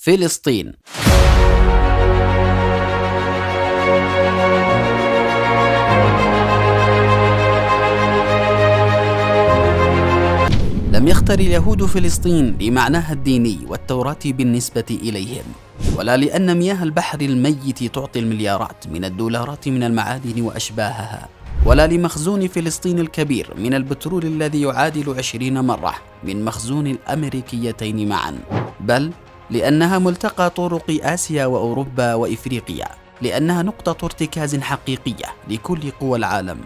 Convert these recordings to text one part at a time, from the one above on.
فلسطين. لم يختر اليهود فلسطين لمعناها الديني والتوراة بالنسبة إليهم، ولا لأن مياه البحر الميت تعطي المليارات من الدولارات من المعادن وأشباهها، ولا لمخزون فلسطين الكبير من البترول الذي يعادل 20 مرة من مخزون الأمريكيتين معا، بل لأنها ملتقى طرق آسيا وأوروبا وإفريقيا، لأنها نقطة ارتكاز حقيقية لكل قوى العالم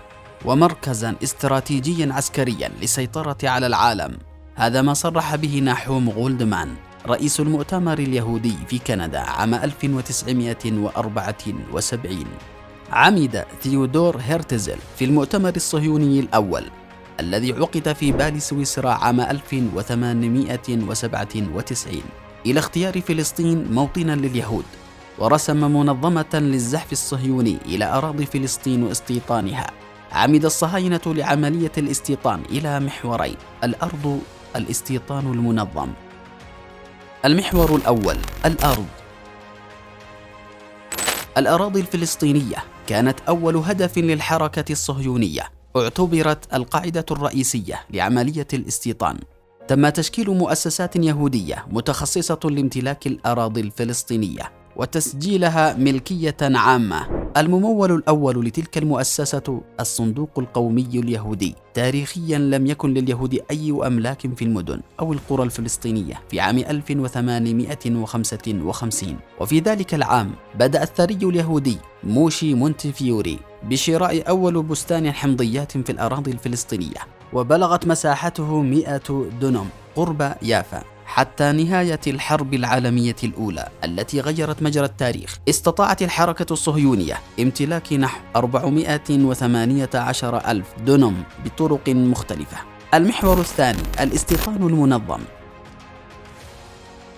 ومركزا استراتيجيا عسكريا للسيطرة على العالم. هذا ما صرح به ناحوم غولدمان رئيس المؤتمر اليهودي في كندا عام 1974. عمد ثيودور هيرتزل في المؤتمر الصهيوني الأول الذي عقد في بالي سويسرا عام 1897 إلى اختيار فلسطين موطنا لليهود، ورسم منظمة للزحف الصهيوني إلى أراضي فلسطين واستيطانها. عمد الصهاينة لعملية الاستيطان إلى محورين: الأرض، الاستيطان المنظم. المحور الأول: الأرض. الأراضي الفلسطينية كانت أول هدف للحركة الصهيونية، اعتبرت القاعدة الرئيسية لعملية الاستيطان. تم تشكيل مؤسسات يهودية متخصصة لامتلاك الأراضي الفلسطينية وتسجيلها ملكية عامة. الممول الأول لتلك المؤسسة الصندوق القومي اليهودي. تاريخيا لم يكن لليهود أي أملاك في المدن أو القرى الفلسطينية في عام 1855، وفي ذلك العام بدأ الثري اليهودي موشي مونتفيوري بشراء أول بستان حمضيات في الأراضي الفلسطينية، وبلغت مساحته 100 دونم قرب يافا. حتى نهاية الحرب العالمية الأولى التي غيرت مجرى التاريخ، استطاعت الحركة الصهيونية امتلاك نحو 418 ألف دونم بطرق مختلفة. المحور الثاني: الاستيطان المنظم.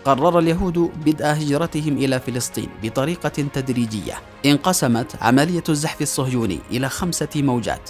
قرر اليهود بدء هجرتهم إلى فلسطين بطريقة تدريجية. انقسمت عملية الزحف الصهيوني إلى 5 موجات.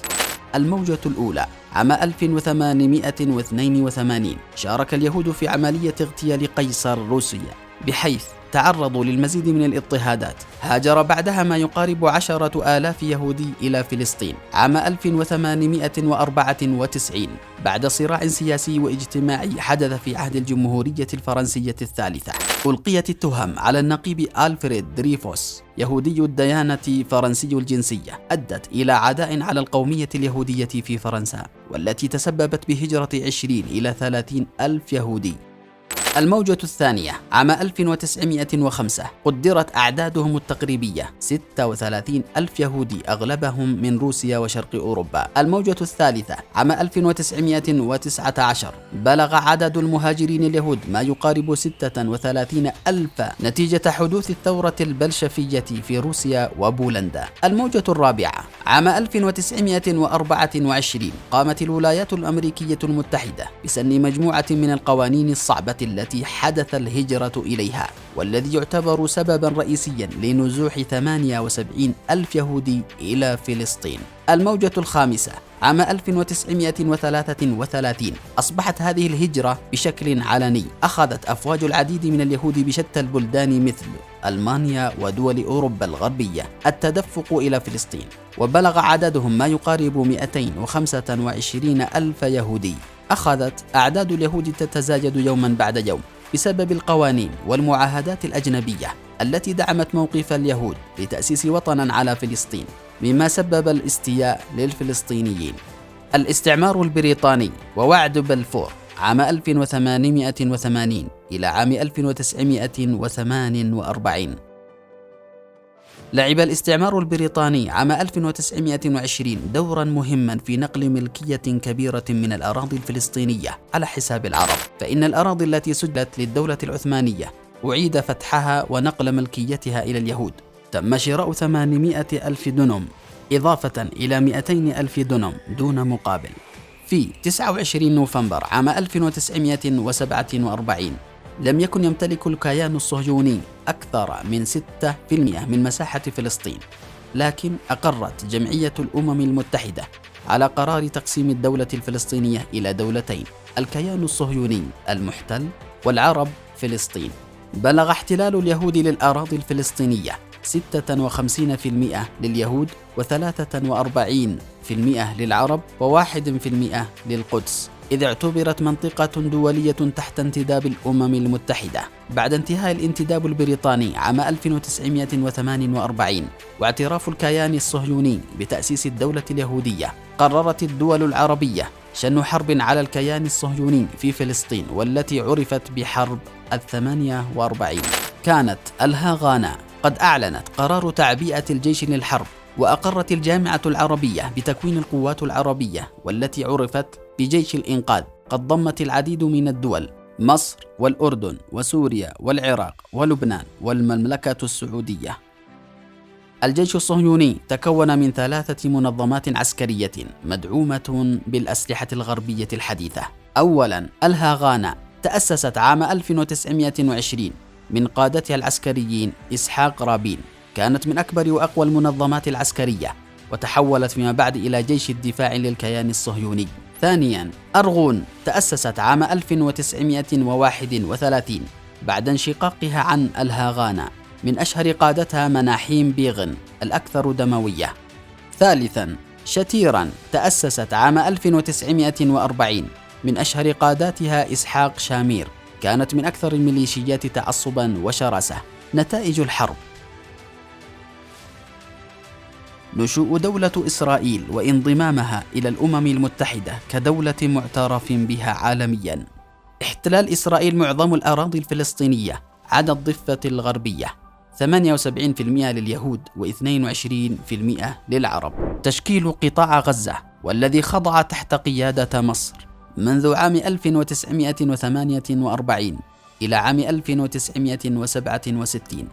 الموجة الأولى عام 1882 شارك اليهود في عملية اغتيال قيصر روسيا، بحيث تعرضوا للمزيد من الاضطهادات. هاجر بعدها ما يقارب 10,000 يهودي إلى فلسطين عام 1894 بعد صراع سياسي واجتماعي حدث في عهد الجمهورية الفرنسية الثالثة. ألقيت التهم على النقيب ألفريد دريفوس، يهودي الديانة فرنسي الجنسية، أدت إلى عداء على القومية اليهودية في فرنسا، والتي تسببت بهجرة 20 إلى 30 ألف يهودي. الموجة الثانية عام 1905 قدرت أعدادهم التقريبية 36 ألف يهودي، أغلبهم من روسيا وشرق أوروبا. الموجة الثالثة عام 1919 بلغ عدد المهاجرين اليهود ما يقارب 36 ألف نتيجة حدوث الثورة البلشفية في روسيا وبولندا. الموجة الرابعة عام 1924 قامت الولايات الأمريكية المتحدة بسن مجموعة من القوانين الصعبة التي حدث الهجرة إليها، والذي يعتبر سببا رئيسيا لنزوح 78 ألف يهودي إلى فلسطين. الموجة الخامسة عام 1933 أصبحت هذه الهجرة بشكل علني. أخذت أفواج العديد من اليهود بشتى البلدان مثل ألمانيا ودول أوروبا الغربية التدفق إلى فلسطين، وبلغ عددهم ما يقارب 225 ألف يهودي. أخذت أعداد اليهود تتزايد يوما بعد يوم بسبب القوانين والمعاهدات الأجنبية التي دعمت موقف اليهود لتأسيس وطنا على فلسطين، مما سبب الاستياء للفلسطينيين. الاستعمار البريطاني ووعد بلفور عام 1880 إلى عام 1948. لعب الاستعمار البريطاني عام 1920 دورا مهما في نقل ملكية كبيرة من الأراضي الفلسطينية على حساب العرب، فإن الأراضي التي سجلت للدولة العثمانية أعيد فتحها ونقل ملكيتها إلى اليهود. تم شراء 800 ألف دونم إضافة إلى 200 ألف دونم دون مقابل. في 29 نوفمبر عام 1947 لم يكن يمتلك الكيان الصهيوني أكثر من 6% من مساحة فلسطين، لكن أقرت جمعية الأمم المتحدة على قرار تقسيم الدولة الفلسطينية إلى دولتين: الكيان الصهيوني المحتل والعرب فلسطين، بلغ احتلال اليهود للأراضي الفلسطينية 56% لليهود و43% للعرب و1% للقدس، إذ اعتبرت منطقة دولية تحت انتداب الأمم المتحدة. بعد انتهاء الانتداب البريطاني عام 1948 واعتراف الكيان الصهيوني بتأسيس الدولة اليهودية، قررت الدول العربية شن حرب على الكيان الصهيوني في فلسطين، والتي عرفت بحرب 48. كانت الهاغانا قد أعلنت قرار تعبئة الجيش للحرب، وأقرت الجامعة العربية بتكوين القوات العربية والتي عرفت بجيش الإنقاذ، قد ضمت العديد من الدول: مصر والأردن وسوريا والعراق ولبنان والمملكة السعودية. الجيش الصهيوني تكون من 3 منظمات عسكرية مدعومة بالأسلحة الغربية الحديثة. أولاً، الهاغانا تأسست عام 1920 من قادتها العسكريين إسحاق رابين، كانت من أكبر وأقوى المنظمات العسكرية، وتحولت فيما بعد إلى جيش الدفاع للكيان الصهيوني. ثانياً، أرغون تأسست عام 1931 بعد انشقاقها عن الهاغانا، من أشهر قادتها مناحيم بيغن الأكثر دموية. ثالثاً، شتيراً تأسست عام 1940 من أشهر قاداتها إسحاق شامير، كانت من أكثر الميليشيات تعصباً وشراسة. نتائج الحرب: نشوء دولة إسرائيل وانضمامها إلى الأمم المتحدة كدولة معترف بها عالمياً. احتلال إسرائيل معظم الأراضي الفلسطينية عدا الضفة الغربية، 78% لليهود و22% للعرب. تشكيل قطاع غزة، والذي خضع تحت قيادة مصر منذ عام 1948 إلى عام 1967.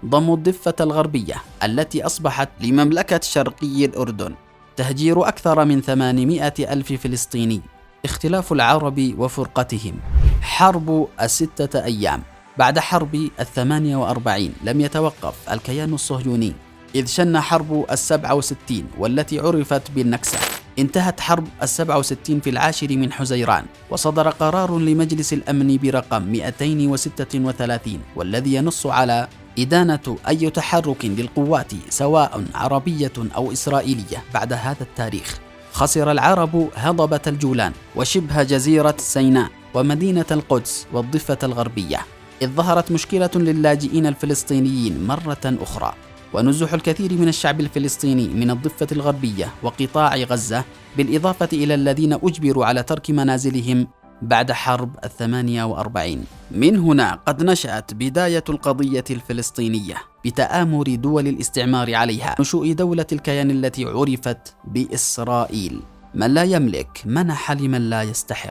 ضم الضفة الغربية التي أصبحت لمملكة شرقي الأردن. تهجير أكثر من 800 ألف فلسطيني. اختلاف العرب وفرقتهم. حرب 6 أيام. بعد حرب 48 لم يتوقف الكيان الصهيوني، إذ شن حرب 67 والتي عرفت بالنكسة. انتهت حرب 67 في 10 من حزيران، وصدر قرار لمجلس الأمن برقم 236 والذي ينص على إدانة أي تحرك للقوات سواء عربية أو إسرائيلية بعد هذا التاريخ. خسر العرب هضبة الجولان وشبه جزيرة سيناء ومدينة القدس والضفة الغربية، إذ ظهرت مشكلة للاجئين الفلسطينيين مرة أخرى، ونزوح الكثير من الشعب الفلسطيني من الضفة الغربية وقطاع غزة، بالإضافة إلى الذين أجبروا على ترك منازلهم بعد حرب 48. من هنا قد نشأت بداية القضية الفلسطينية بتآمر دول الاستعمار عليها، نشوء دولة الكيان التي عرفت بإسرائيل. من لا يملك منح لمن لا يستحق.